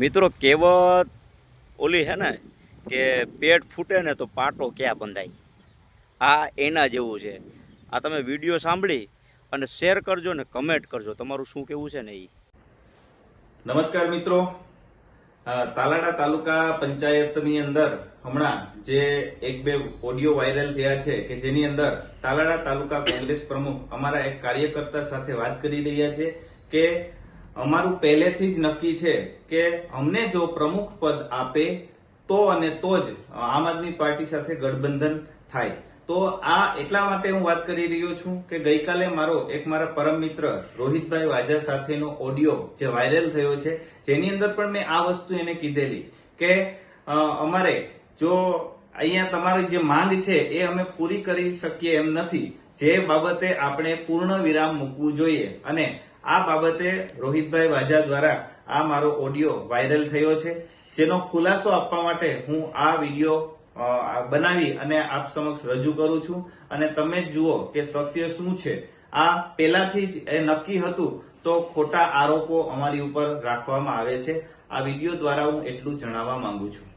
મિત્રો કહેવત ઓલી હે ને કે પેટ ફૂટે ને તો પાટો ક્યાં બંધાય, આ એના જેવું છે. આ તમે વિડીયો સાંભળી અને શેર કરજો ને કમેન્ટ કરજો તમારું શું કેવું છે ને એ. નમસ્કાર મિત્રો, તાલાડા તાલુકા પંચાયતની અંદર હમણાં જે એક બે ઓડિયો વાયરલ થયા છે કે જેની અંદર તાલાડા તાલુકા કોંગ્રેસ પ્રમુખ અમારા એક કાર્યકર્તા સાથે વાત કરી રહ્યા છે કે અમારું પહેલેથી જ નક્કી છે કે અમને જો પ્રમુખ પદ આપે તો અને તો જ આમ આદમી પાર્ટી સાથે ગઠબંધન થાય. તો આ એટલા માટે હું વાત કરી રહ્યો છું કે ગઈકાલે મારા પરમ મિત્ર રોહિતભાઈ વાજા સાથેનો ઓડિયો જે વાયરલ થયો છે, જેની અંદર પણ મેં આ વસ્તુ એને કીધેલી કે અમારે જો અહીંયા તમારી જે માંગ છે એ અમે પૂરી કરી શકીએ એમ નથી, જે બાબતે આપણે પૂર્ણ વિરામ મૂકવું જોઈએ. અને આ બાબતે રોહિતભાઈ વાજા દ્વારા આ મારો ઓડિયો વાયરલ થયો છે, જેનો ખુલાસો આપવા માટે હું આ વિડીયો બનાવી અને આપ સમક્ષ રજૂ કરું છું. અને તમે જુઓ કે સત્ય શું છે. આ પહેલાથી જ એ નક્કી હતું તો ખોટા આરોપો અમારી ઉપર રાખવામાં આવે છે. આ વિડીયો દ્વારા હું એટલું જણાવવા માંગુ છું.